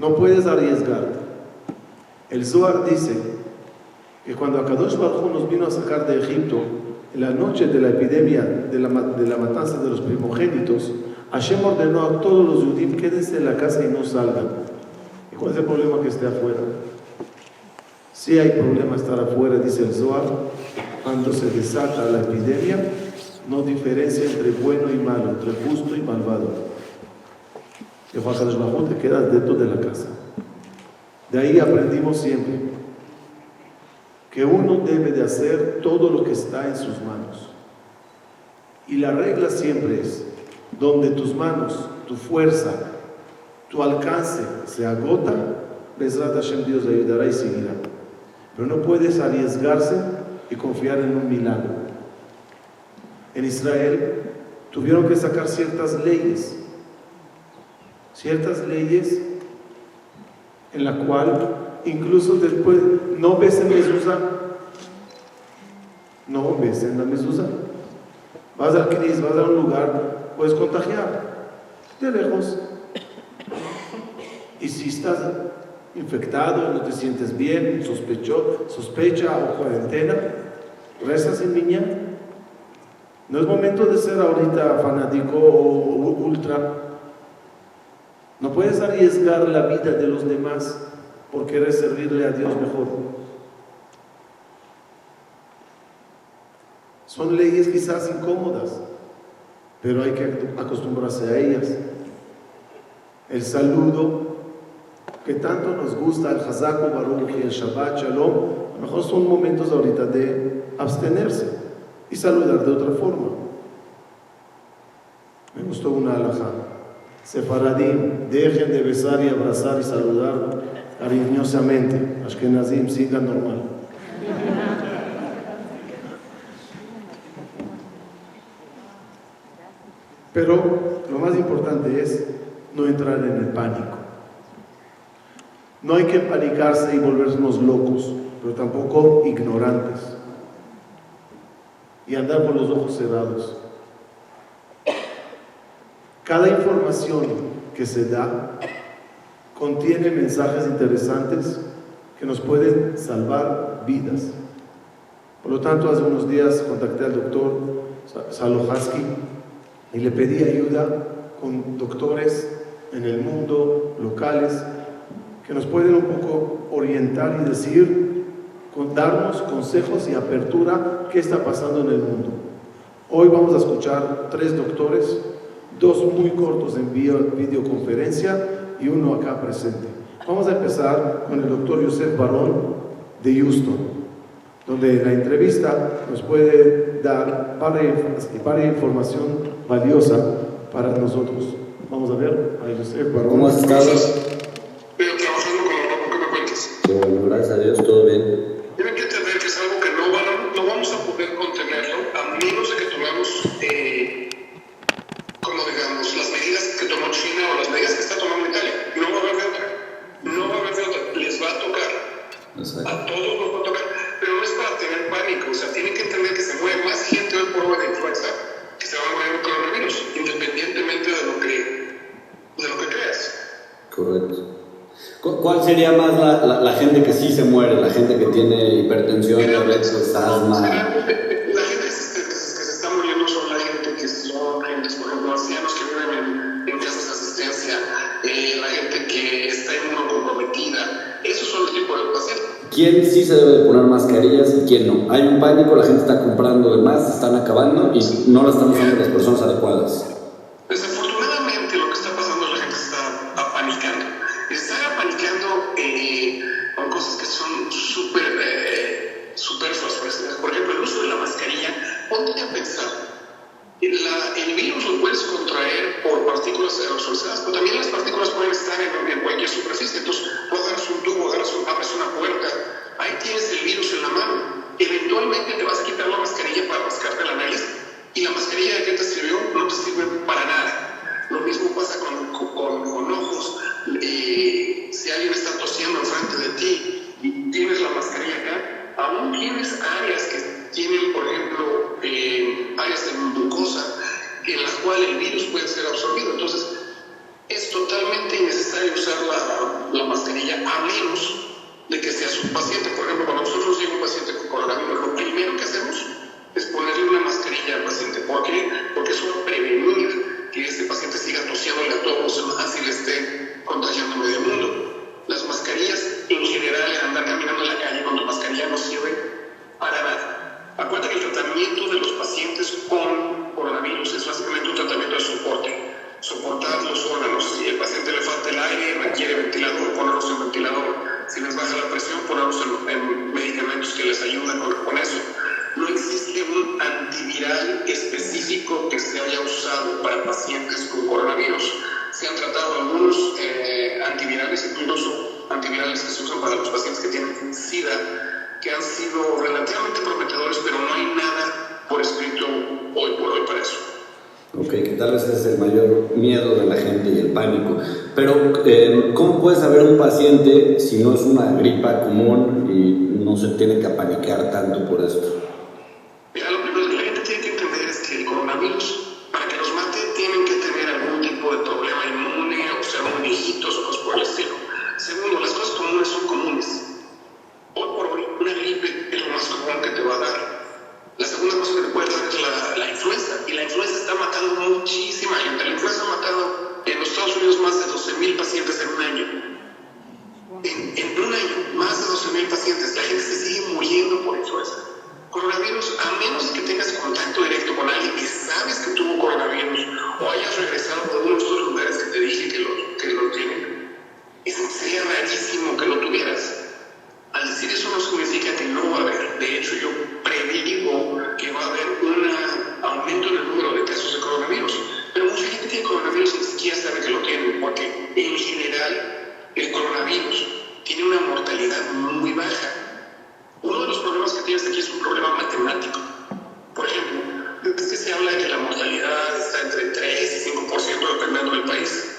No puedes arriesgarte. El Zohar dice que cuando Akadosh Baruj Hu nos vino a sacar de Egipto, en la noche de la epidemia de la matanza de los primogénitos, Hashem ordenó a todos los judíos: quédense en la casa y no salgan. ¿Y cuál es el problema que esté afuera? Sí hay problema estar afuera, dice el Zohar. Cuando se desata la epidemia, no diferencia entre bueno y malo, entre justo y malvado. Que Juan Carlos Bajú te quedas dentro de la casa. De ahí aprendimos siempre que uno debe de hacer todo lo que está en sus manos. Y la regla siempre es: donde tus manos, tu fuerza, tu alcance se agota, Bezrat Hashem, Dios le ayudará y seguirá. Pero no puedes arriesgarse y confiar en un milagro. En Israel tuvieron que sacar ciertas leyes en la cual incluso después no ves en la mezuzá. Vas al Knis, vas a un lugar, puedes contagiar de lejos. Y si estás infectado, no te sientes bien, sospecha o cuarentena, rezas en Minyan. No es momento de ser ahorita fanático o ultra. No puedes arriesgar la vida de los demás por querer servirle a Dios mejor. Son leyes quizás incómodas, pero hay que acostumbrarse a ellas. El saludo que tanto nos gusta, el Hazako Baruch y el Shabbat Shalom, a lo mejor son momentos ahorita de abstenerse y saludar de otra forma. Me gustó una halajá: Sefaradim, dejen de besar y abrazar y saludar cariñosamente. Ashkenazim, sigan normal. Pero lo más importante es no entrar en el pánico. No hay que panicarse y volvernos locos, pero tampoco ignorantes y andar con los ojos cerrados. Cada información que se da contiene mensajes interesantes que nos pueden salvar vidas. Por lo tanto, hace unos días contacté al doctor Salohaski y le pedí ayuda con doctores en el mundo, locales, que nos pueden un poco orientar y decir, darnos consejos y apertura qué está pasando en el mundo. Hoy vamos a escuchar 3 doctores, 2 muy cortos en videoconferencia y uno acá presente. Vamos a empezar con el doctor Yosef Barón de Houston, donde en la entrevista nos puede dar para información valiosa para nosotros. Vamos a ver a Yosef Barón. ¿Cómo has estado? Pero trabajando con la ropa, ¿qué me cuentas? Bueno, gracias a Dios, todo bien. Tienen que entender que es algo que no vamos a poder contenerlo a menos de que tomemos, como digamos, las medidas que tomó China o las medidas que está tomando Italia. No va a haber de otra. Les va a tocar. Exacto. A todos nos va a tocar. Pero no es para tener pánico. O sea, tienen que entender que se mueve más gente hoy por hoy de influenza que se va a morir el coronavirus, independientemente de lo que creas. Correcto. ¿Cuál sería más la gente que sí se muere? La gente que tiene hipertensión, diabetes, asma. La gente que se está muriendo son la gente que son gentes, por ejemplo, ancianos que viven en casas de asistencia, la gente que está inmunocomprometida. Esos son los tipos de pacientes. ¿Quién sí se debe de poner mascarillas y quién no? Hay un pánico, la gente está comprando de más, están acabando y no la están usando las personas adecuadas. Desafortunadamente lo que está pasando es la gente está apanicando. Está apanicando con cosas que son súper superfluas. Por ejemplo, el uso de la mascarilla. Ponte a pensar, el virus lo puedes contraer por partículas aerosolizadas, pero también las partículas pueden estar en cualquier superficie. Entonces, tú agarras un tubo, abres una puerta, ahí tienes el virus en la mano. Eventualmente te vas a quitar la mascarilla para rascarte la nariz, y la mascarilla de que te sirvió no te sirve para nada. Lo mismo pasa con ojos. Si alguien está tosiendo enfrente de ti y tienes la mascarilla acá, aún tienes áreas que tienen, por ejemplo, áreas de mucosa en las cuales el virus puede ser absorbido. Entonces, es totalmente innecesario usar la mascarilla, a menos de que seas un paciente. Por ejemplo, cuando nosotros llega un paciente con coronavirus, lo primero que hacemos es ponerle una mascarilla al paciente. ¿Por qué? Porque eso va a prevenir que este paciente siga tosiéndole a todos los demás y le esté contagiando a medio mundo. Las mascarillas, en general, el andar caminando en la calle con tu mascarilla no sirve para nada. Acuérdate que el tratamiento de los pacientes con coronavirus es básicamente un tratamiento de soportar los órganos. Si al paciente le falta el aire, requiere ventilador, ponerlos en ventilador. Si les baja la presión, ponerlos en medicamentos que les ayuden con eso. No existe un antiviral específico que se haya usado para pacientes con coronavirus. Se han tratado algunos antivirales, incluso antivirales que se usan para los pacientes que tienen SIDA, que han sido relativamente prometedores, pero no hay nada por escrito hoy por hoy para eso. Ok, que tal vez ese es el mayor miedo de la gente y el pánico. Pero, ¿cómo puede saber un paciente si no es una gripa común y no se tiene que apanicar tanto por esto? Mira, lo primero que la gente tiene que entender es que el coronavirus, para que los mate, tienen que tener algún tipo de problema inmune, o ser muy viejitos o cosas por el estilo. Segundo, las cosas comunes son comunes. Hoy por hoy, una gripe es lo más común que te va a dar. La segunda cosa que te puede dar es la influenza, y la influenza está matando muchísima gente. La influenza ha matado en los Estados Unidos más de 12,000 pacientes en un año. En un año, más de 12,000 pacientes. La gente se sigue muriendo por influenza. Coronavirus, a menos que tengas contacto directo con alguien que sabes que tuvo coronavirus o hayas regresado de uno de estos lugares que te dije que lo tienen, sería rarísimo que lo tuvieras. Al decir eso no significa que no va a haber. De hecho, yo predigo que va a haber un aumento en el número de casos de coronavirus. Pero mucha gente tiene coronavirus y ni siquiera sabe que lo tienen, porque en general el coronavirus tiene una mortalidad muy baja. Uno de los problemas que tienes aquí es un problema matemático. Por ejemplo, es que se habla de que la mortalidad está entre 3 y 5% dependiendo del país.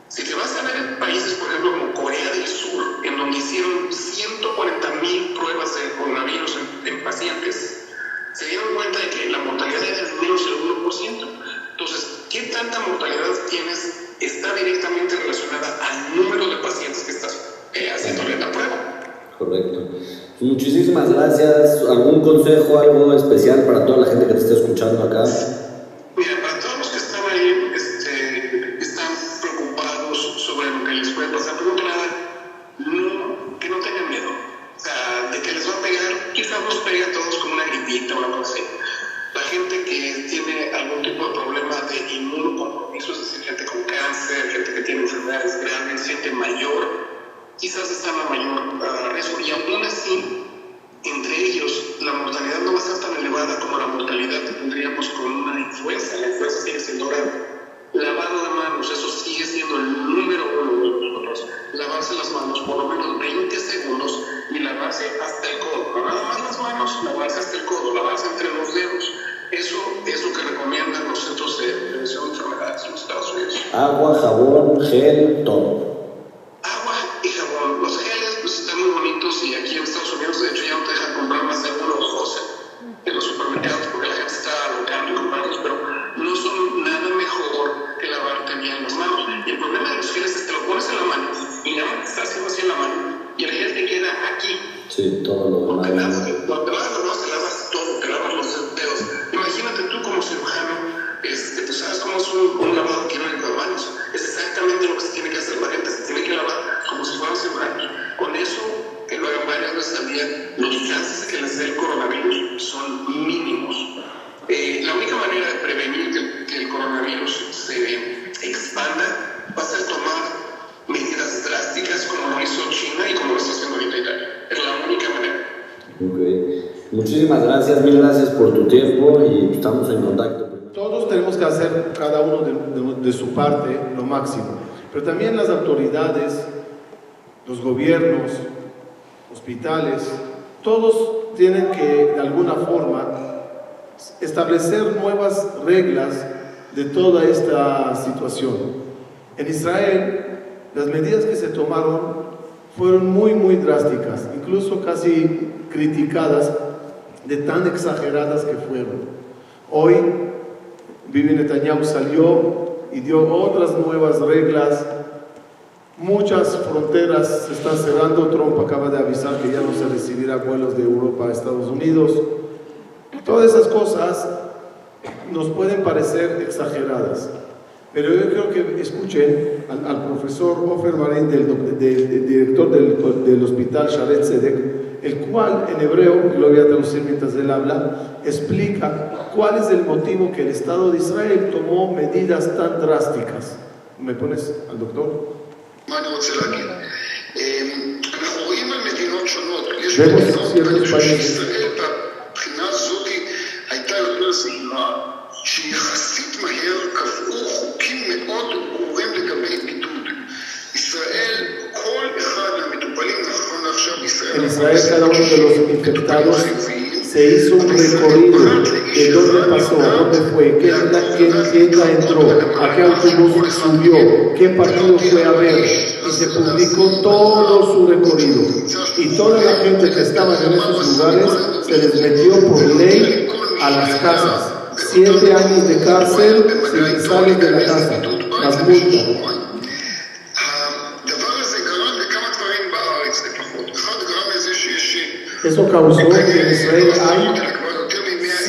Si te vas a ver en países, por ejemplo, como Corea del Sur, en donde hicieron 140,000 pruebas de coronavirus en pacientes, se dieron cuenta de que la mortalidad era de menos del 1%. Entonces, ¿qué tanta mortalidad tienes? Está directamente relacionada al número de pacientes que estás haciéndole la prueba. Correcto. Muchísimas gracias. ¿Algún consejo, algo especial para toda la gente que te esté escuchando acá? Mira, para todos los que están ahí, están preocupados sobre lo que les puede pasar, primero que nada, que no tengan miedo. O sea, de que les va a pegar, quizás nos pegue a todos como una gripita o algo así. La gente que tiene algún tipo de problema de inmunocompromiso, es decir, gente con cáncer, gente que tiene enfermedades graves, gente mayor, quizás están a mayor riesgo, y aún así, entre ellos, la mortalidad no va a ser tan elevada como la mortalidad que tendríamos con una influenza. La influenza sigue siendo grave. Lavado de manos, eso sigue siendo el número uno de nosotros. Lavarse las manos por lo menos 20 segundos y lavarse hasta el codo. No nada más las manos, lavarse hasta el codo, lavarse entre los dedos. Eso es lo que recomiendan los centros de prevención de enfermedades en los Estados Unidos. Agua, jabón, gel, todo. Agua y jabón. Los geles pues están muy bonitos, y aquí en Estados Unidos de hecho ya no te dejan comprar más de uno o dos en los supermercados porque la gente está alocando y comprándolos, pero no son nada mejor que lavarte bien las manos. Y el problema de los geles es que te lo pones en la mano y nada más estás haciendo así en la mano y el gel te queda aquí. Sí, todo lo demás. Porque nada, cuando te lavas las manos te lavas todo, te lavas los dedos. Imagínate tú como cirujano, tú sabes cómo es un lavado quirúrgico de manos. Es exactamente lo que se tiene que hacer. La gente se tiene que lavar como si fueran cirujanos. Con eso, que lo hagan varias veces al día, los chances de que les dé el coronavirus son mínimos. La única manera de prevenir que el coronavirus se expanda va a ser tomar medidas drásticas como lo hizo China y como lo está haciendo ahorita Italia. Es la única manera. Okay. Muchísimas gracias, mil gracias por tu tiempo y estamos en contacto. Todos tenemos que hacer cada uno de su parte lo máximo, pero también las autoridades, los gobiernos, hospitales, todos tienen que de alguna forma establecer nuevas reglas de toda esta situación. En Israel, las medidas que se tomaron fueron muy drásticas, incluso casi criticadas de tan exageradas que fueron. Hoy, Bibi Netanyahu salió y dio otras nuevas reglas. Muchas fronteras se están cerrando. Trump acaba de avisar que ya no se recibirá vuelos de Europa a Estados Unidos. Todas esas cosas nos pueden parecer exageradas, pero yo creo que escuchen al profesor Ofer Marín, del director del hospital Sharet Tzedek, el cual en hebreo, lo voy a traducir mientras él habla, explica cuál es el motivo que el Estado de Israel tomó medidas tan drásticas. ¿Me pones al doctor? Vemos ciertos países en Israel. Cada uno de los infectados se hizo un recorrido de dónde pasó, dónde fue, quién la entró, a qué autobús subió, qué partido fue a ver, y se publicó todo su recorrido. Y toda la gente que estaba en esos lugares se les metió por ley a las casas. 7 años de cárcel si salen de la casa, las multas. Eso causó que en Israel hay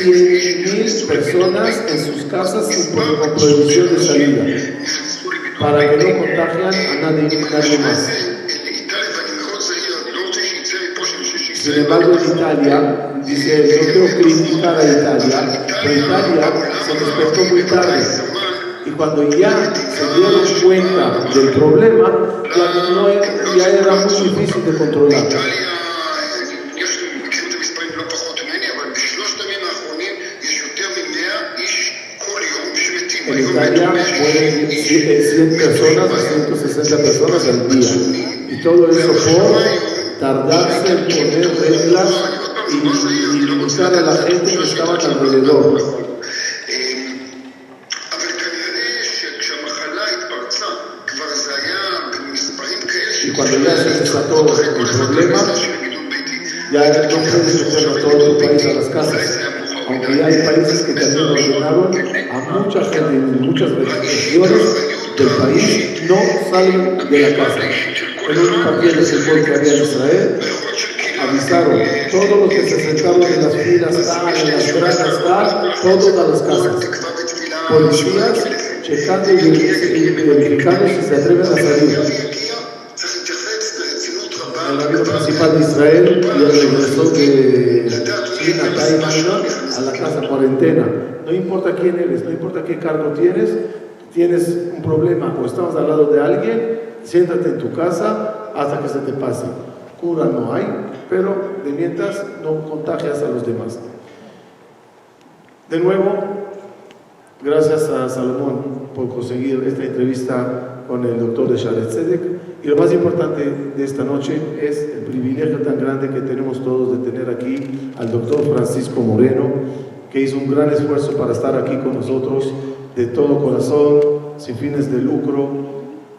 100,000 personas en sus casas con prohibición de salida, para que no contagian a nadie más. Sin embargo, en Italia, dice, no quiero criticar a Italia, pero Italia se despertó muy tarde. Y cuando ya se dieron cuenta del problema, ya era muy difícil de controlar. En Italia mueren 100 personas, 160 personas al día. Y todo eso por tardarse en poner reglas y limitar a la gente que estaba alrededor. Y cuando ya se desató el problema, ya no puedes meter a todo tu país a las casas. Aunque ya hay países que también ordenaron a mucha gente en muchas regiones del país no salen de la casa. En un papel de fútbol que había en Israel, avisaron, todos los que se sentaban en las filas, en las gradas, todos a las casas. Policías checando y verificando si se atreven a salir. El rabino principal de Israel y el regresó de China, Taiwán, a la casa cuarentena. No importa quién eres, no importa qué cargo tienes un problema o estamos al lado de alguien, siéntate en tu casa hasta que se te pase. Cura no hay, pero de mientras no contagias a los demás. De nuevo, gracias a Salomón por conseguir esta entrevista con el doctor de Sharet Tzedek. Y lo más importante de esta noche es el privilegio tan grande que tenemos todos de tener aquí al doctor Francisco Moreno, que hizo un gran esfuerzo para estar aquí con nosotros de todo corazón, sin fines de lucro,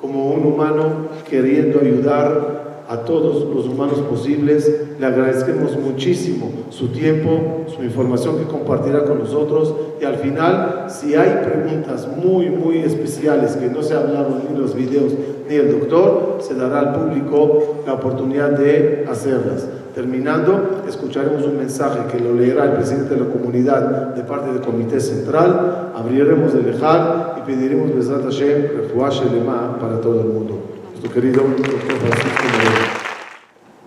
como un humano queriendo ayudar a todos los humanos posibles. Le agradecemos muchísimo su tiempo, su información que compartirá con nosotros, y al final, si hay preguntas muy especiales que no se hablaron ni en los videos ni el doctor, se dará al público la oportunidad de hacerlas. Terminando, escucharemos un mensaje que lo leerá el presidente de la comunidad de parte del Comité Central, abriremos el Ejal y pediremos Bezrat Hashem, Refuah Shelema para todo el mundo. Nuestro querido doctor Francisco Moreno.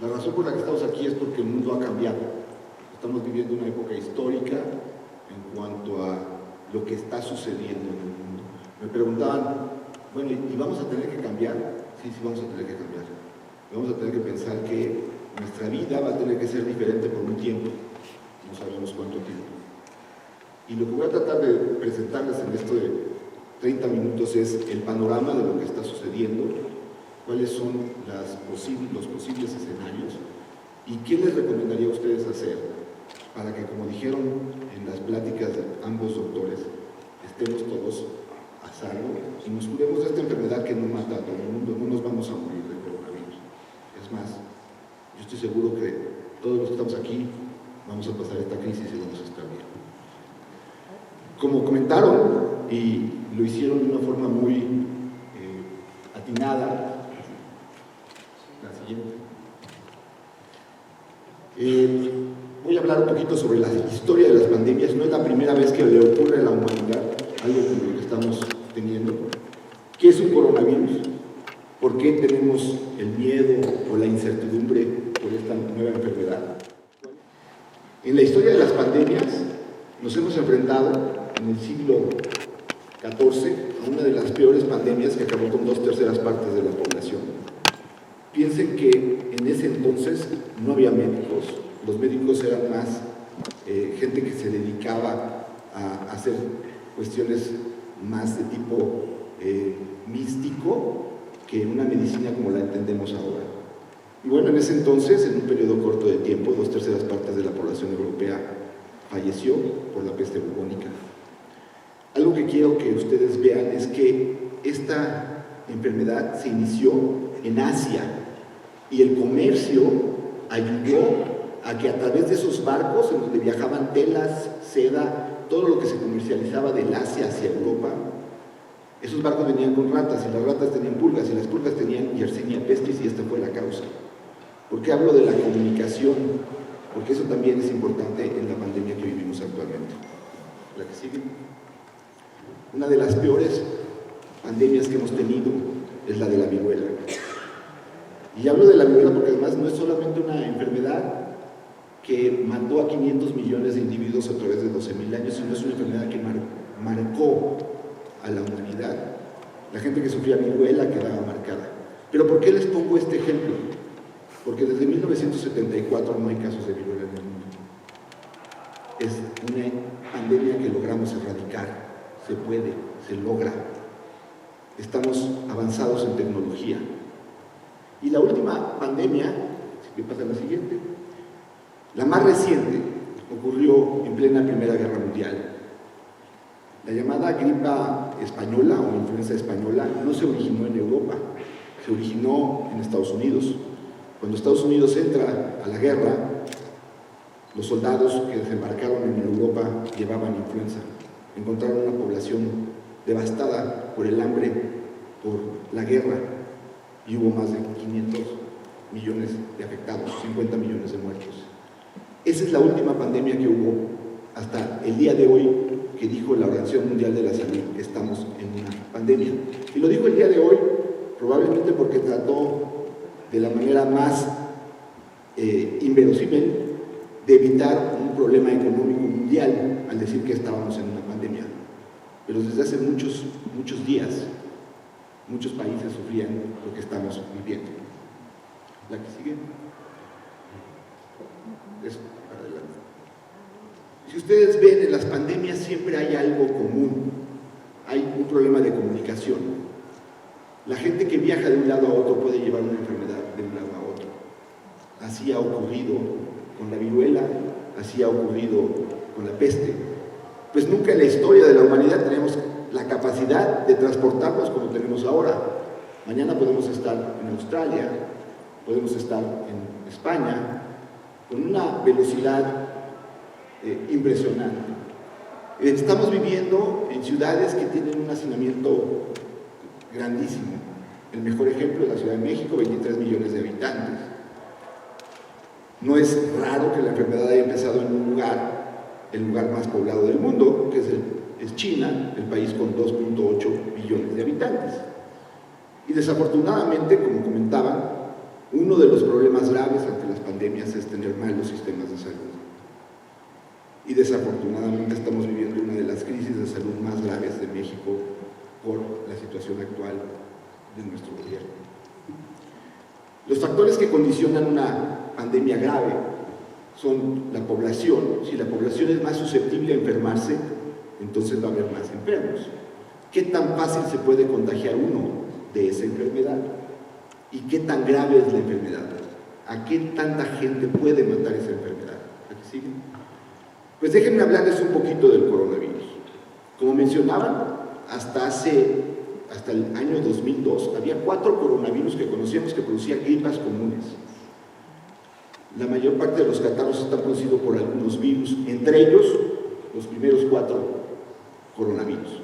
La razón por la que estamos aquí es porque el mundo ha cambiado. Estamos viviendo una época histórica en cuanto a lo que está sucediendo en el mundo. Me preguntaban, bueno, ¿y vamos a tener que cambiar? Sí, vamos a tener que cambiar. Vamos a tener que pensar que nuestra vida va a tener que ser diferente por un tiempo. No sabemos cuánto tiempo. Y lo que voy a tratar de presentarles en esto de 30 minutos es el panorama de lo que está sucediendo, cuáles son los posibles escenarios y qué les recomendaría a ustedes hacer para que, como dijeron en las pláticas de ambos doctores, estemos todos a salvo y nos curemos de esta enfermedad que no mata a todo el mundo. No nos vamos a morir de coronavirus. Es más, yo estoy seguro que todos los que estamos aquí vamos a pasar esta crisis y vamos a estar bien. Como comentaron, y lo hicieron de una forma muy atinada. La siguiente. Voy a hablar un poquito sobre la historia de las pandemias. No es la primera vez que le ocurre a la humanidad algo como lo que estamos teniendo. ¿Qué es un coronavirus? ¿Por qué tenemos el miedo o la incertidumbre por esta nueva enfermedad? En la historia de las pandemias nos hemos enfrentado en el siglo XIV a una de las peores pandemias que acabó con 2/3 partes de la población. Piensen que en ese entonces no había médicos, los médicos eran más gente que se dedicaba a hacer cuestiones más de tipo místico que una medicina como la entendemos ahora. Y bueno, en ese entonces, en un periodo corto de tiempo, 2/3 partes de la población europea falleció por la peste bubónica. Algo que quiero que ustedes vean es que esta enfermedad se inició en Asia y el comercio ayudó a que a través de esos barcos en donde viajaban telas, seda, todo lo que se comercializaba del Asia hacia Europa, esos barcos venían con ratas y las ratas tenían pulgas y las pulgas tenían Yersinia pestis y esta fue la causa. ¿Por qué hablo de la comunicación? Porque eso también es importante en la pandemia que vivimos actualmente. La que sigue. Una de las peores pandemias que hemos tenido es la de la viruela. Y hablo de la viruela porque además no es solamente una enfermedad que mató a 500 millones de individuos a través de 12.000 años, sino es una enfermedad que marcó a la humanidad. La gente que sufría viruela quedaba marcada. Pero ¿por qué les pongo este ejemplo? Porque desde 1974 no hay casos de viruela en el mundo. Es una pandemia que logramos erradicar. Se puede, se logra. Estamos avanzados en tecnología. Y la última pandemia, si me pasa la siguiente, la más reciente, ocurrió en plena Primera Guerra Mundial. La llamada gripa española o influenza española no se originó en Europa, se originó en Estados Unidos. Cuando Estados Unidos entra a la guerra, los soldados que desembarcaron en Europa llevaban influenza. Encontraron una población devastada por el hambre, por la guerra, y hubo más de 500 millones de afectados, 50 millones de muertos. Esa es la última pandemia que hubo hasta el día de hoy, que dijo la Organización Mundial de la Salud, estamos en una pandemia. Y lo dijo el día de hoy, probablemente porque trató de la manera más inverosímil de evitar un problema económico mundial al decir que estábamos en una pandemia. Pero desde hace muchos días, muchos países sufrían lo que estamos viviendo. La que sigue. Eso, para adelante. Si ustedes ven, en las pandemias siempre hay algo común. Hay un problema de comunicación. La gente que viaja de un lado a otro puede llevar una enfermedad de un lado a otro. Así ha ocurrido con la viruela, así ha ocurrido con la peste. Pues nunca en la historia de la humanidad tenemos la capacidad de transportarnos como tenemos ahora. Mañana podemos estar en Australia, podemos estar en España, con una velocidad impresionante. Estamos viviendo en ciudades que tienen un hacinamiento grandísimo. El mejor ejemplo es la Ciudad de México, 23 millones de habitantes. No es raro que la enfermedad haya empezado en un lugar, el lugar más poblado del mundo, que es China, el país con 2.8 billones de habitantes. Y desafortunadamente, como comentaban, uno de los problemas graves ante las pandemias es tener malos sistemas de salud. Y desafortunadamente estamos viviendo una de las crisis de salud más graves de México por la situación actual de nuestro gobierno. Los factores que condicionan una pandemia grave son la población. Si la población es más susceptible a enfermarse, entonces va a haber más enfermos. ¿Qué tan fácil se puede contagiar uno de esa enfermedad? ¿Y qué tan grave es la enfermedad? ¿A qué tanta gente puede matar esa enfermedad? ¿Aquí sigue? Pues déjenme hablarles un poquito del coronavirus. Como mencionaban, hasta el año 2002 había 4 coronavirus que conocíamos que producían gripas comunes. La mayor parte de los catarros están producidos por algunos virus, entre ellos los primeros 4 coronavirus.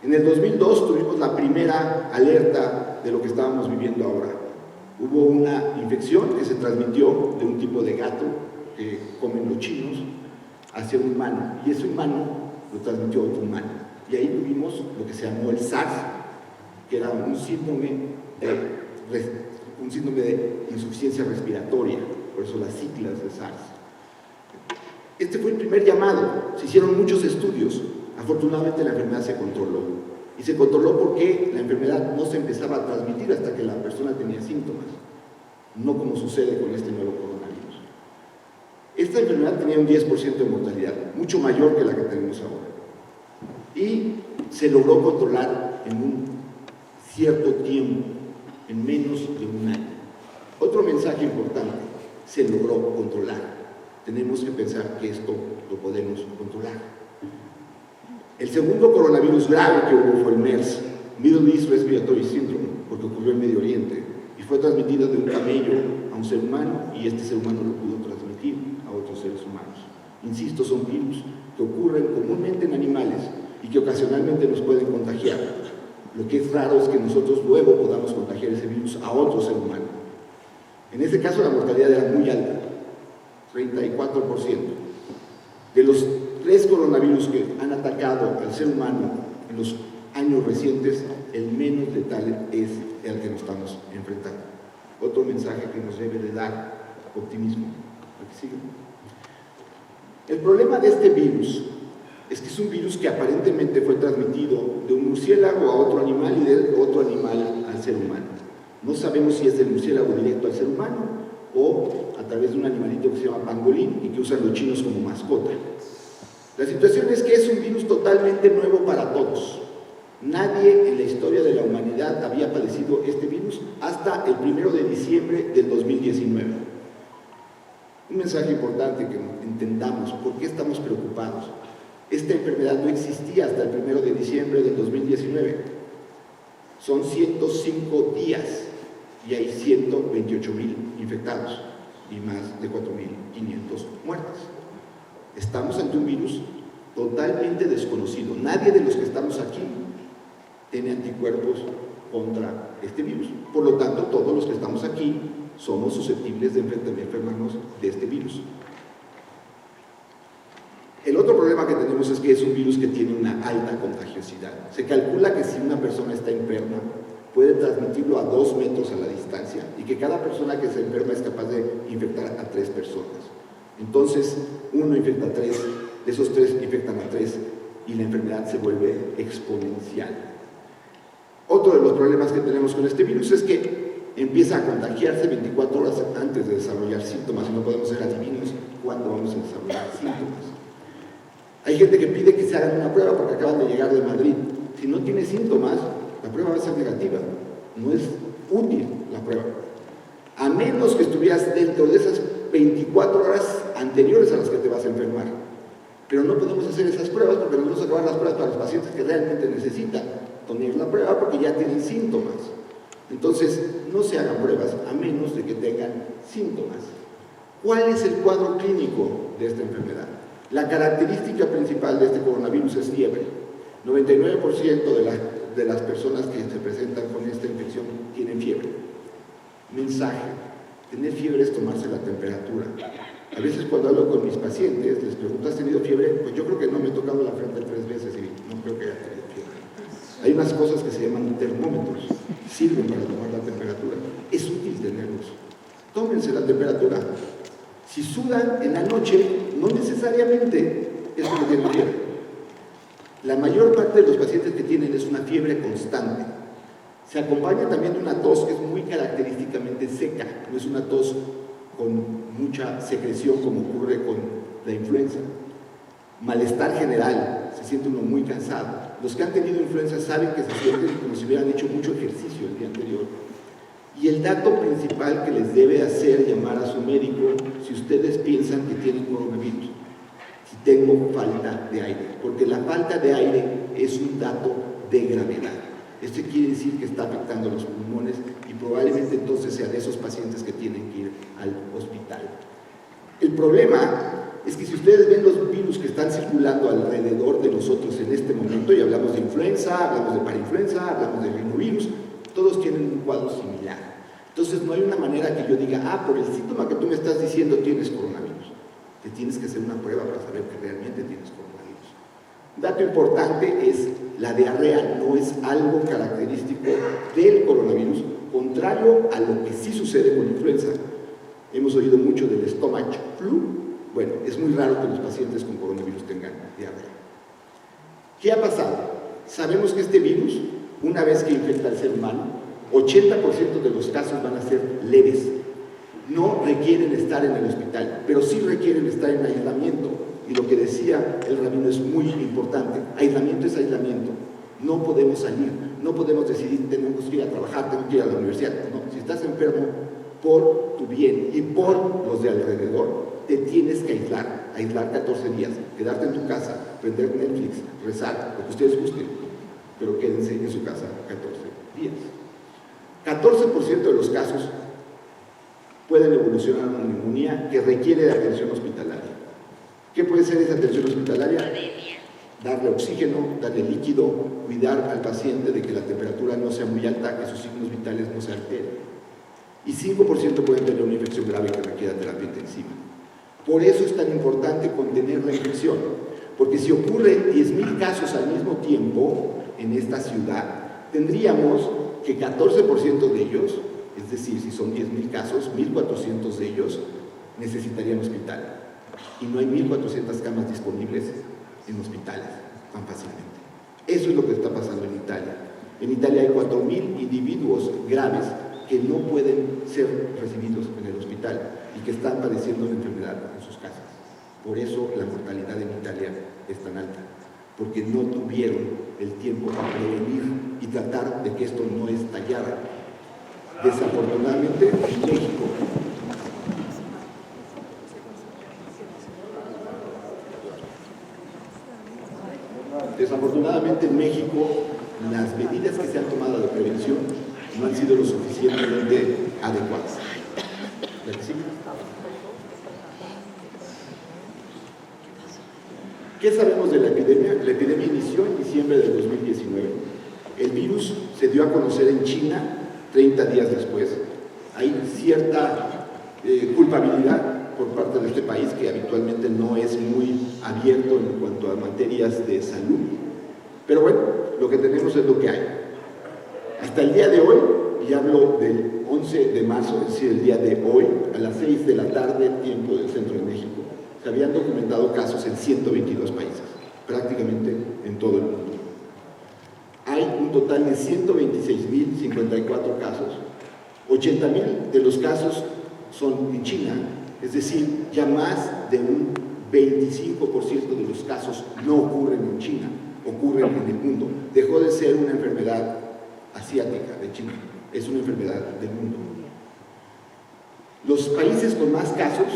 En el 2002 tuvimos la primera alerta de lo que estábamos viviendo ahora. Hubo una infección que se transmitió de un tipo de gato que comen los chinos hacia un humano, y ese humano lo transmitió a otro humano. Y ahí tuvimos lo que se llamó el SARS, que era un síndrome de insuficiencia respiratoria, por eso las siglas de SARS. Este fue el primer llamado, se hicieron muchos estudios, afortunadamente la enfermedad se controló, y se controló porque la enfermedad no se empezaba a transmitir hasta que la persona tenía síntomas, no como sucede con este nuevo coronavirus. Esta enfermedad tenía un 10% de mortalidad, mucho mayor que la que tenemos ahora, y se logró controlar en un cierto tiempo, en menos de un año. Otro mensaje importante, se logró controlar. Tenemos que pensar que esto lo podemos controlar. El segundo coronavirus grave que hubo fue el MERS, Middle East Respiratory Syndrome, porque ocurrió en Medio Oriente, y fue transmitido de un camello a un ser humano, y este ser humano lo pudo transmitir a otros seres humanos. Insisto, son virus que ocurren comúnmente en animales y que ocasionalmente nos pueden contagiar. Lo que es raro es que nosotros luego podamos contagiar ese virus a otro ser humano. En este caso la mortalidad era muy alta, 34%. De los 3 coronavirus que han atacado al ser humano en los años recientes, el menos letal es el que nos estamos enfrentando. Otro mensaje que nos debe de dar optimismo. El problema de este virus es que es un virus que aparentemente fue transmitido de un murciélago a otro animal y de otro animal al ser humano. No sabemos si es del murciélago directo al ser humano o a través de un animalito que se llama pangolín y que usan los chinos como mascota. La situación es que es un virus totalmente nuevo para todos. Nadie en la historia de la humanidad había padecido este virus hasta el 1 de diciembre del 2019. Un mensaje importante que entendamos por qué estamos preocupados. Esta enfermedad no existía hasta el 1 de diciembre del 2019. Son 105 días y hay 128,000 infectados y más de 4,500 muertes. Estamos ante un virus totalmente desconocido. Nadie de los que estamos aquí tiene anticuerpos contra este virus. Por lo tanto, todos los que estamos aquí somos susceptibles de enfermarnos de este virus. El otro problema que tenemos es que es un virus que tiene una alta contagiosidad. Se calcula que si una persona está enferma, puede transmitirlo a 2 metros a la distancia y que cada persona que se enferma es capaz de infectar a 3 personas. Entonces, uno infecta a 3, de esos 3 infectan a 3 y la enfermedad se vuelve exponencial. Otro de los problemas que tenemos con este virus es que empieza a contagiarse 24 horas antes de desarrollar síntomas y no podemos ser adivinos cuándo vamos a desarrollar síntomas. Hay gente que pide que se hagan una prueba porque acaban de llegar de Madrid. Si no tiene síntomas, la prueba va a ser negativa. No es útil la prueba. A menos que estuvieras dentro de esas 24 horas anteriores a las que te vas a enfermar. Pero no podemos hacer esas pruebas porque nos vamos a acabar las pruebas para los pacientes que realmente necesitan poner la prueba porque ya tienen síntomas. Entonces, no se hagan pruebas a menos de que tengan síntomas. ¿Cuál es el cuadro clínico de esta enfermedad? La característica principal de este coronavirus es fiebre. 99% de las personas que se presentan con esta infección tienen fiebre. Mensaje: tener fiebre es tomarse la temperatura. A veces cuando hablo con mis pacientes, les pregunto, ¿has tenido fiebre? Pues yo creo que no, me he tocado la frente 3 veces y no creo que haya tenido fiebre. Hay unas cosas que se llaman termómetros, sirven para tomar la temperatura. Es útil tenerlos. Tómense la temperatura. Si sudan en la noche, no necesariamente es porque tienen fiebre. La mayor parte de los pacientes que tienen es una fiebre constante. Se acompaña también de una tos que es muy característicamente seca, no es una tos con mucha secreción como ocurre con la influenza. Malestar general, se siente uno muy cansado. Los que han tenido influenza saben que se sienten como si hubieran hecho mucho ejercicio el día anterior. Y el dato principal que les debe hacer llamar a su médico si ustedes piensan que tienen coronavirus: si tengo falta de aire, porque la falta de aire es un dato de gravedad. Esto quiere decir que está afectando los pulmones y probablemente entonces sea de esos pacientes que tienen que ir al hospital. El problema es que si ustedes ven los virus que están circulando alrededor de nosotros en este momento, y hablamos de influenza, hablamos de parainfluenza, hablamos de rinovirus, todos tienen un cuadro similar. Entonces no hay una manera que yo diga, por el síntoma que tú me estás diciendo tienes coronavirus. Te tienes que hacer una prueba para saber que realmente tienes coronavirus. Un dato importante es la diarrea no es algo característico del coronavirus, contrario a lo que sí sucede con influenza. Hemos oído mucho del stomach flu. Bueno, es muy raro que los pacientes con coronavirus tengan diarrea. ¿Qué ha pasado? Sabemos que este virus, una vez que infecta al ser humano, 80% de los casos van a ser leves. No requieren estar en el hospital, pero sí requieren estar en aislamiento. Y lo que decía el rabino es muy importante. Aislamiento es aislamiento. No podemos salir, no podemos decidir, tenemos que ir a trabajar, tenemos que ir a la universidad. No, si estás enfermo, por tu bien y por los de alrededor, te tienes que aislar 14 días, quedarte en tu casa, prender Netflix, rezar, lo que ustedes gusten, pero quédense en su casa 14 días. 14% de los casos pueden evolucionar a una neumonía que requiere de atención hospitalaria. ¿Qué puede ser esa atención hospitalaria? Darle oxígeno, darle líquido, cuidar al paciente de que la temperatura no sea muy alta, que sus signos vitales no se alteren. Y 5% pueden tener una infección grave que requiera terapia intensiva. Por eso es tan importante contener la infección, porque si ocurren 10,000 casos al mismo tiempo en esta ciudad, tendríamos que 14% de ellos, es decir, si son 10,000 casos, 1,400 de ellos necesitarían hospital. Y no hay 1,400 camas disponibles en hospitales tan fácilmente. Eso es lo que está pasando en Italia. En Italia hay 4,000 individuos graves que no pueden ser recibidos en el hospital y que están padeciendo una enfermedad en sus casas. Por eso la mortalidad en Italia es tan alta, porque no tuvieron el tiempo para prevenir y tratar de que esto no estallara. Desafortunadamente en México, las medidas que se han tomado de prevención no han sido lo suficientemente adecuadas. ¿Qué sabemos de la epidemia? La epidemia inició en diciembre del 2019. El virus se dio a conocer en China 30 días después. Hay cierta culpabilidad por parte de este país, que habitualmente no es muy abierto en cuanto a materias de salud. Pero bueno, lo que tenemos es lo que hay. Hasta el día de hoy, y hablo del 11 de marzo, es decir, el día de hoy, a las 6 de la tarde, tiempo del centro de México, se habían documentado casos en 122 países, prácticamente en todo el mundo. Hay un total de 126,054 casos. 80,000 de los casos son en China, es decir, ya más de un 25% de los casos no ocurren en China, ocurren en el mundo. Dejó de ser una enfermedad asiática de China, es una enfermedad del mundo. Los países con más casos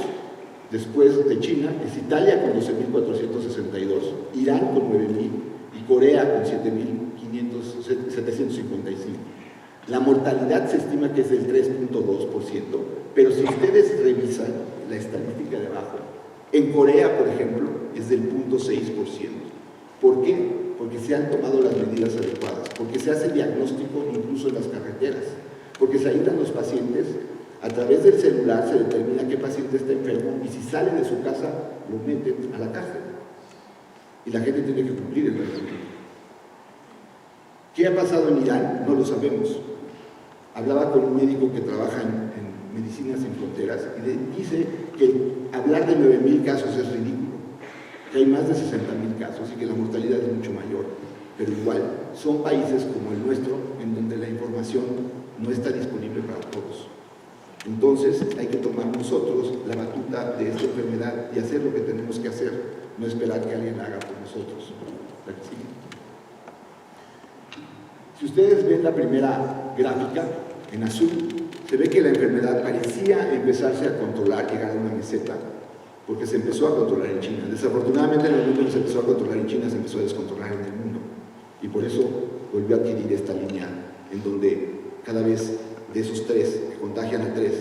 después de China es Italia con 12,462, Irán con 9,000 y Corea con 7,755. La mortalidad se estima que es del 3.2%, pero si ustedes revisan la estadística de abajo, en Corea, por ejemplo, es del 0.6%. ¿Por qué? Porque se han tomado las medidas adecuadas, porque se hace diagnóstico incluso en las carreteras, porque se aíslan los pacientes. A través del celular se determina qué paciente está enfermo y si sale de su casa, lo meten a la cárcel. Y la gente tiene que cumplir el reglamento. ¿Qué ha pasado en Irán? No lo sabemos. Hablaba con un médico que trabaja en Medicinas Sin Fronteras y le dice que hablar de 9,000 casos es ridículo, que hay más de 60,000 casos y que la mortalidad es mucho mayor. Pero igual, son países como el nuestro en donde la información no está disponible para todos. Entonces hay que tomar nosotros la batuta de esta enfermedad y hacer lo que tenemos que hacer, no esperar que alguien haga por nosotros. Si ustedes ven la primera gráfica, en azul, se ve que la enfermedad parecía empezarse a controlar, llegar a una meseta, porque se empezó a controlar en China. Desafortunadamente, en el mundo se empezó a controlar en China, se empezó a descontrolar en el mundo. Y por eso volvió a adquirir esta línea, en donde cada vez de esos 3 que contagian a 3,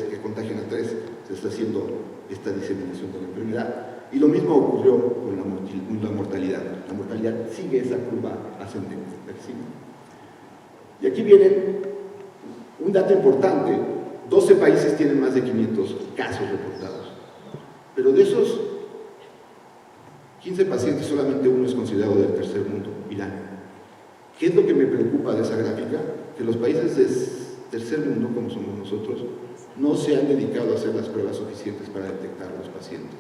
se está haciendo esta diseminación de la enfermedad. Y lo mismo ocurrió con la mortalidad. La mortalidad sigue esa curva ascendente. Y aquí viene un dato importante. 12 países tienen más de 500 casos reportados. Pero de esos 15 pacientes, solamente uno es considerado del tercer mundo, Irán. ¿Qué es lo que me preocupa de esa gráfica? Que los países del tercer mundo, como somos nosotros, no se han dedicado a hacer las pruebas suficientes para detectar a los pacientes.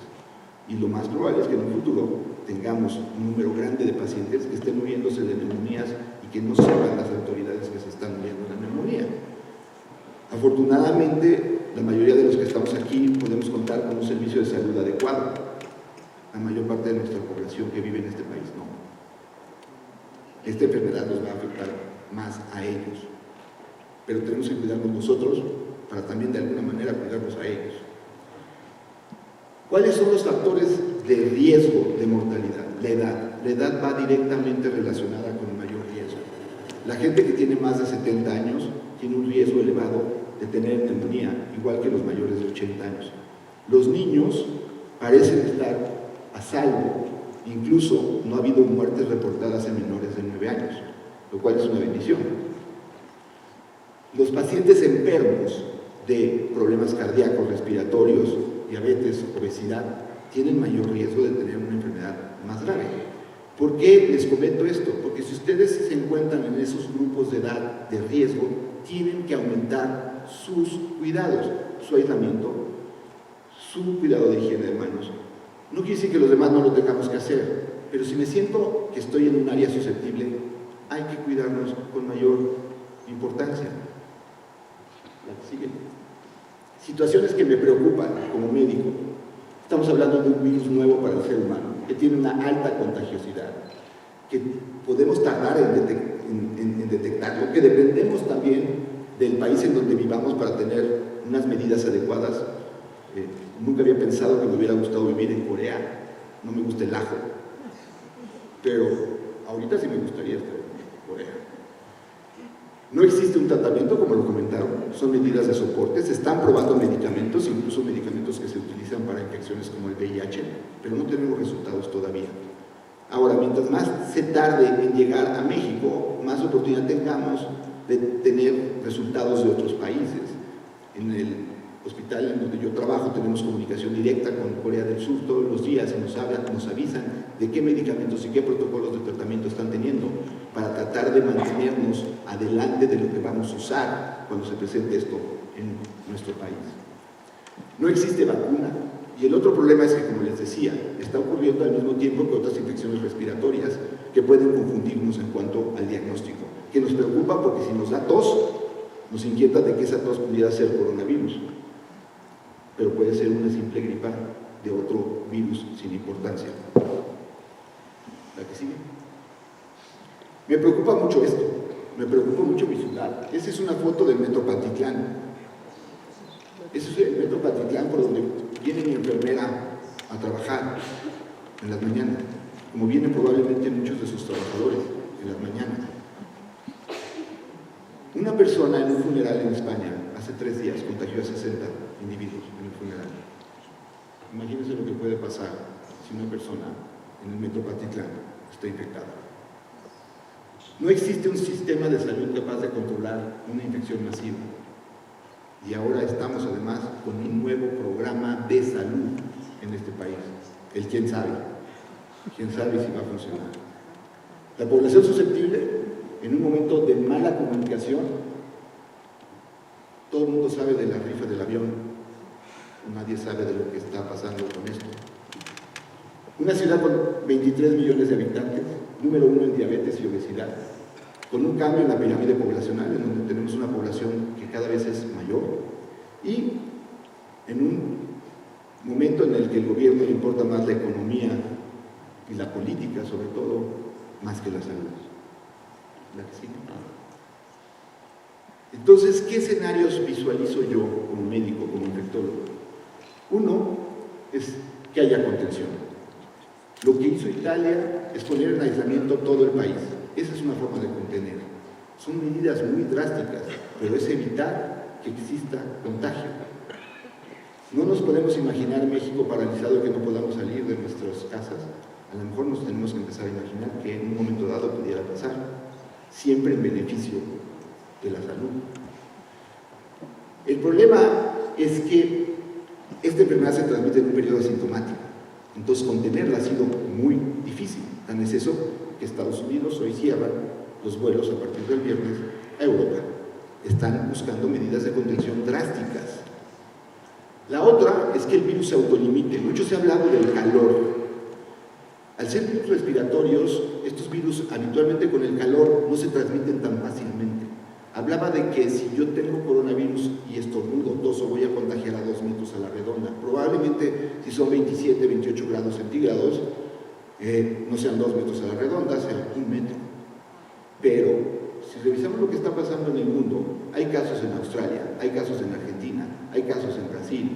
Y lo más probable es que en un futuro tengamos un número grande de pacientes que estén muriéndose de neumonías y que no sepan las autoridades que se están muriendo de neumonía. Afortunadamente, la mayoría de los que estamos aquí podemos contar con un servicio de salud adecuado. La mayor parte de nuestra población que vive en este país no. Esta enfermedad nos va a afectar más a ellos, pero tenemos que cuidarnos nosotros para también de alguna manera cuidarnos a ellos. ¿Cuáles son los factores de riesgo de mortalidad? La edad. La edad va directamente relacionada con el mayor riesgo. La gente que tiene más de 70 años tiene un riesgo elevado de tener neumonía, igual que los mayores de 80 años. Los niños parecen estar a salvo, incluso no ha habido muertes reportadas en menores de 9 años, lo cual es una bendición. Los pacientes enfermos de problemas cardíacos, respiratorios, diabetes, obesidad, tienen mayor riesgo de tener una enfermedad más grave. ¿Por qué les comento esto? Porque si ustedes se encuentran en esos grupos de edad de riesgo, tienen que aumentar sus cuidados, su aislamiento, su cuidado de higiene de manos. No quiere decir que los demás no lo tengamos que hacer, pero si me siento que estoy en un área susceptible, hay que cuidarnos con mayor importancia. La que sigue. Situaciones que me preocupan como médico. Estamos hablando de un virus nuevo para el ser humano, que tiene una alta contagiosidad, que podemos tardar en detectarlo, que dependemos también del país en donde vivamos para tener unas medidas adecuadas. Nunca había pensado que me hubiera gustado vivir en Corea. No me gusta el ajo, pero ahorita sí me gustaría estar en Corea. No existe un tratamiento, como lo comentaron, son medidas de soporte, se están probando medicamentos, incluso medicamentos que se utilizan para infecciones como el VIH, pero no tenemos resultados todavía. Ahora, mientras más se tarde en llegar a México, más oportunidad tengamos de tener resultados de otros países. En el hospital en donde yo trabajo tenemos comunicación directa con Corea del Sur todos los días y nos avisan de qué medicamentos y qué protocolos de tratamiento están teniendo para tratar de mantenernos adelante de lo que vamos a usar cuando se presente esto en nuestro país. No existe vacuna y el otro problema es que, como les decía, está ocurriendo al mismo tiempo que otras infecciones respiratorias que pueden confundirnos en cuanto al diagnóstico, que nos preocupa porque si nos da tos, nos inquieta de que esa tos pudiera ser coronavirus, pero puede ser una simple gripa de otro virus sin importancia. ¿La que sigue? Me preocupa mucho esto, me preocupa mucho mi ciudad. Esa es una foto del Metro Pantitlán. Ese es el Metro Pantitlán por donde viene mi enfermera a trabajar en las mañanas, como vienen probablemente muchos de sus trabajadores en las mañanas. Una persona en un funeral en España hace 3 días contagió a 60 individuos en el funeral. Imagínense lo que puede pasar si una persona en el Metro Pantitlán está infectada. No existe un sistema de salud capaz de controlar una infección masiva. Y ahora estamos además con un nuevo programa de salud en este país. El quién sabe si va a funcionar. La población susceptible, en un momento de mala comunicación, todo el mundo sabe de la rifa del avión, nadie sabe de lo que está pasando con esto. Una ciudad con 23 millones de habitantes, número 1 en diabetes y obesidad, con un cambio en la pirámide poblacional, en donde tenemos una población que cada vez es mayor, y en un momento en el que el gobierno le importa más la economía y la política, sobre todo, más que la salud. La que sigue. Entonces, ¿qué escenarios visualizo yo como médico, como infectólogo? Uno es que haya contención. Lo que hizo Italia es poner en aislamiento todo el país. Esa es una forma de contener. Son medidas muy drásticas, pero es evitar que exista contagio. No nos podemos imaginar México paralizado, que no podamos salir de nuestras casas. A lo mejor nos tenemos que empezar a imaginar que en un momento dado pudiera pasar, siempre en beneficio de la salud. El problema es que esta enfermedad se transmite en un periodo asintomático, entonces contenerla ha sido muy difícil. Tan es eso que Estados Unidos hoy cierra los vuelos a partir del viernes a Europa. Están buscando medidas de contención drásticas. La otra es que el virus se autolimite. Mucho se ha hablado del calor. Al ser virus respiratorios, estos virus habitualmente con el calor no se transmiten tan fácilmente. Hablaba de que si yo tengo coronavirus y estornudo, toso, voy a contagiar a 2 metros a la redonda. Probablemente si son 27, 28 grados centígrados, no sean 2 metros a la redonda, sean 1 metro. Pero si revisamos lo que está pasando en el mundo, hay casos en Australia, hay casos en Argentina, hay casos en Brasil.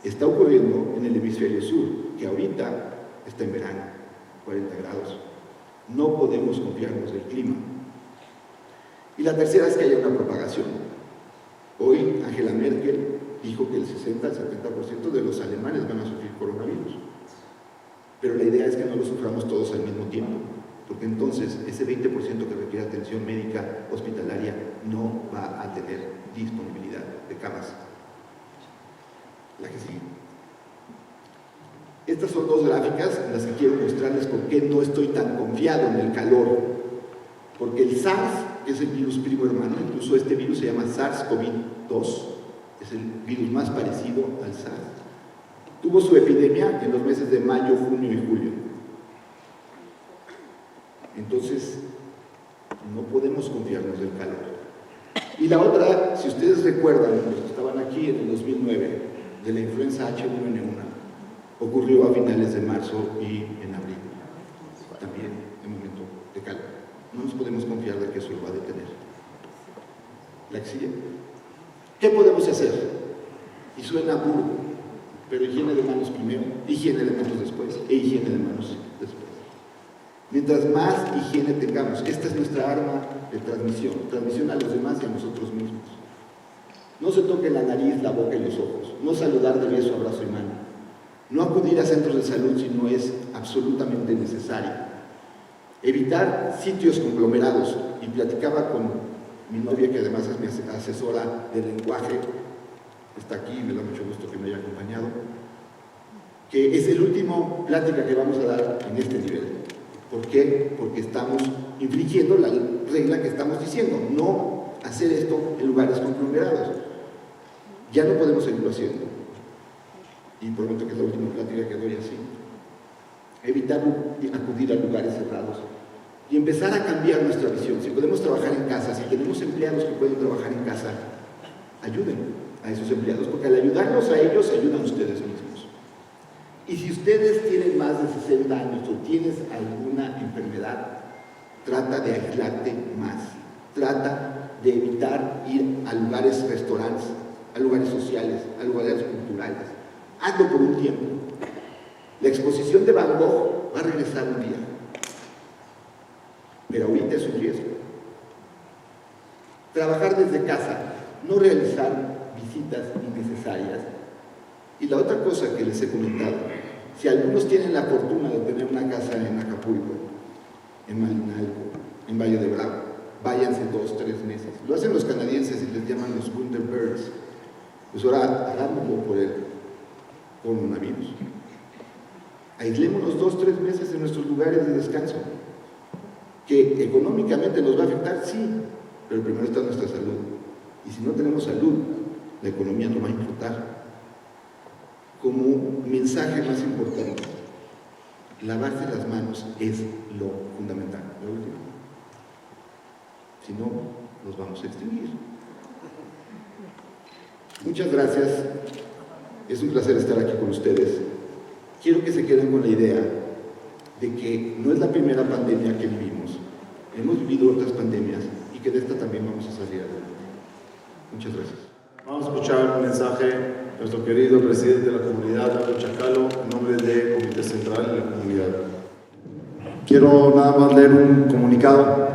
Está ocurriendo en el hemisferio sur, que ahorita está en verano, 40 grados. No podemos confiarnos del clima. Y la tercera es que haya una propagación. Hoy Angela Merkel dijo que el 60 al 70% de los alemanes van a sufrir coronavirus. Pero la idea es que no lo suframos todos al mismo tiempo, porque entonces ese 20% que requiere atención médica hospitalaria no va a tener disponibilidad de camas. La que sigue. Estas son 2 gráficas en las que quiero mostrarles por qué no estoy tan confiado en el calor. Porque el SARS, que es el virus primo hermano, incluso este virus se llama SARS-CoV-2, es el virus más parecido al SARS, tuvo su epidemia en los meses de mayo, junio y julio. Entonces, no podemos confiarnos del calor. Y la otra, si ustedes recuerdan, los que estaban aquí en el 2009, de la influenza H1N1, ocurrió a finales de marzo y en abril, también en momento de calor. No nos podemos confiar de que eso lo va a detener. La que sigue. ¿Qué podemos hacer? Y suena burdo, pero higiene de manos primero, higiene de manos después, e higiene de manos después. Mientras más higiene tengamos, esta es nuestra arma de transmisión a los demás y a nosotros mismos. No se toque la nariz, la boca y los ojos, no saludar de beso, abrazo y mano, no acudir a centros de salud si no es absolutamente necesario, evitar sitios conglomerados. Y platicaba con mi novia, que además es mi asesora de lenguaje, está aquí, me da mucho gusto que me haya acompañado, que es el último plática que vamos a dar en este nivel. ¿Por qué? Porque estamos infringiendo la regla que estamos diciendo, no hacer esto en lugares conglomerados. Ya no podemos seguirlo haciendo. Y prometo que es la última plática que doy así. Evitar acudir a lugares cerrados y empezar a cambiar nuestra visión. Si podemos trabajar en casa, si tenemos empleados que pueden trabajar en casa, ayuden a esos empleados, porque al ayudarlos a ellos, se ayudan ustedes mismos. Y si ustedes tienen más de 60 años o tienes alguna enfermedad, trata de aislarte más. Trata de evitar ir a lugares, restaurantes, a lugares sociales, a lugares culturales. Hazlo por un tiempo. La exposición de Van Gogh va a regresar un día, pero ahorita es un riesgo. Trabajar desde casa, no realizar visitas innecesarias. Y la otra cosa que les he comentado, si algunos tienen la fortuna de tener una casa en Acapulco, en Malinalco, en Valle de Bravo, váyanse 2, 3 meses. Lo hacen los canadienses y les llaman los Winter Birds. Pues ahora hagámoslo por el coronavirus. Aislémonos 2, 3 meses en nuestros lugares de descanso. Que económicamente nos va a afectar, sí, pero primero está nuestra salud. Y si no tenemos salud, la economía no va a importar. Como mensaje más importante, lavarse las manos es lo fundamental, lo último. Si no, nos vamos a extinguir. Muchas gracias. Es un placer estar aquí con ustedes. Quiero que se queden con la idea de que no es la primera pandemia que vivimos. Hemos vivido otras pandemias y que de esta también vamos a salir adelante. Muchas gracias. Vamos a escuchar un mensaje de nuestro querido presidente de la comunidad, Lalo Chacalo, en nombre del Comité Central de la Comunidad. Quiero nada más leer un comunicado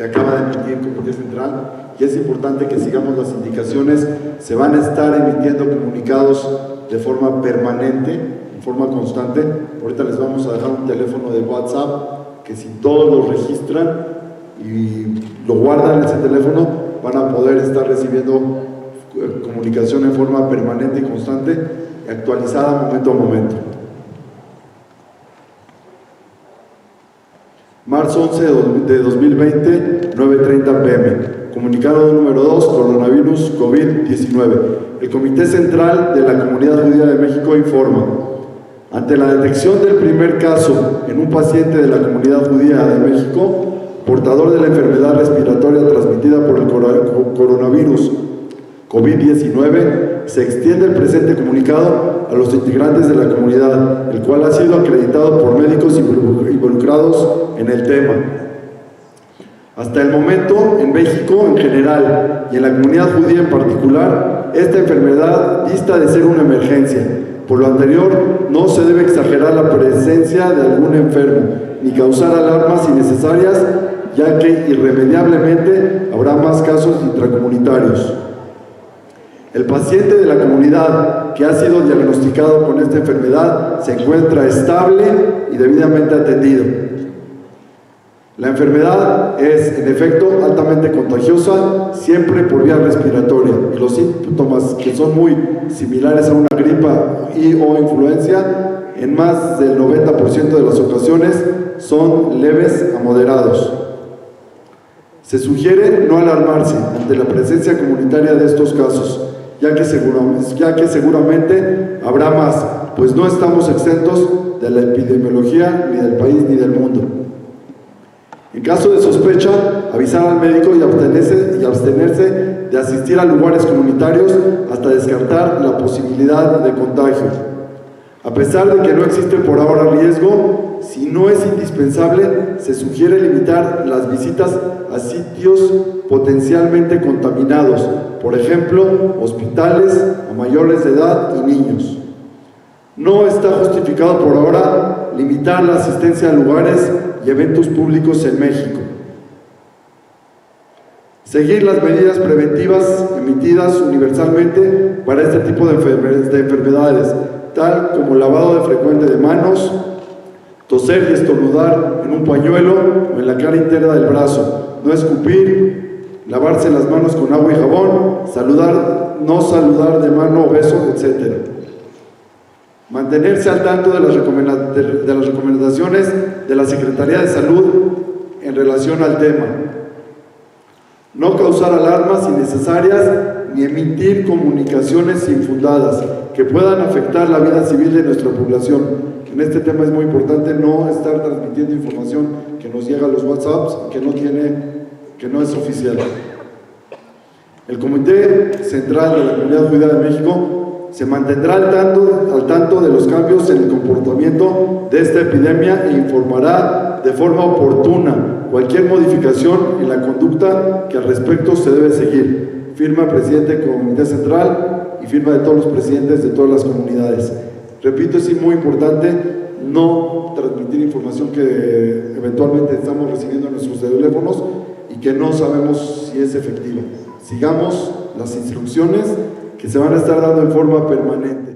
que acaba de emitir el Comité Central, y es importante que sigamos las indicaciones. Se van a estar emitiendo comunicados de forma permanente, en forma constante. Ahorita les vamos a dejar un teléfono de WhatsApp que si todos lo registran y lo guardan en ese teléfono, van a poder estar recibiendo comunicación en forma permanente y constante y actualizada momento a momento. Marzo 11 de 2020, 9:30 p.m. Comunicado número 2, coronavirus COVID-19. El Comité Central de la Comunidad Judía de México informa: ante la detección del primer caso en un paciente de la Comunidad Judía de México, portador de la enfermedad respiratoria transmitida por el coronavirus COVID-19, se extiende el presente comunicado a los integrantes de la comunidad, el cual ha sido acreditado por médicos involucrados en el tema. Hasta el momento, en México en general y en la comunidad judía en particular, esta enfermedad dista de ser una emergencia. Por lo anterior, no se debe exagerar la presencia de algún enfermo, ni causar alarmas innecesarias, ya que irremediablemente habrá más casos intracomunitarios. El paciente de la comunidad que ha sido diagnosticado con esta enfermedad se encuentra estable y debidamente atendido. La enfermedad es, en efecto, altamente contagiosa, siempre por vía respiratoria, y los síntomas, que son muy similares a una gripa o influencia, en más del 90% de las ocasiones son leves a moderados. Se sugiere no alarmarse ante la presencia comunitaria de estos casos, ya que seguramente habrá más, pues no estamos exentos de la epidemiología ni del país ni del mundo. En caso de sospecha, avisar al médico y abstenerse de asistir a lugares comunitarios hasta descartar la posibilidad de contagio. A pesar de que no existe por ahora riesgo, si no es indispensable, se sugiere limitar las visitas a sitios potencialmente contaminados, por ejemplo, hospitales a mayores de edad y niños. No está justificado por ahora limitar la asistencia a lugares y eventos públicos en México. Seguir las medidas preventivas emitidas universalmente para este tipo de enfermedades, tal como lavado frecuente de manos, toser y estornudar en un pañuelo o en la cara interna del brazo, no escupir, lavarse las manos con agua y jabón, no saludar de mano o beso, etc. Mantenerse al tanto de las recomendaciones de la Secretaría de Salud en relación al tema. No causar alarmas innecesarias ni emitir comunicaciones infundadas que puedan afectar la vida civil de nuestra población. En este tema es muy importante no estar transmitiendo información que nos llega a los WhatsApps que no es oficial. El Comité Central de la Comunidad Judía de México se mantendrá al tanto de los cambios en el comportamiento de esta epidemia e informará de forma oportuna cualquier modificación en la conducta que al respecto se debe seguir. Firma el presidente del Comité Central y firma de todos los presidentes de todas las comunidades. Repito, es muy importante no transmitir información que eventualmente estamos recibiendo en nuestros teléfonos y que no sabemos si es efectiva. Sigamos las instrucciones que se van a estar dando en forma permanente.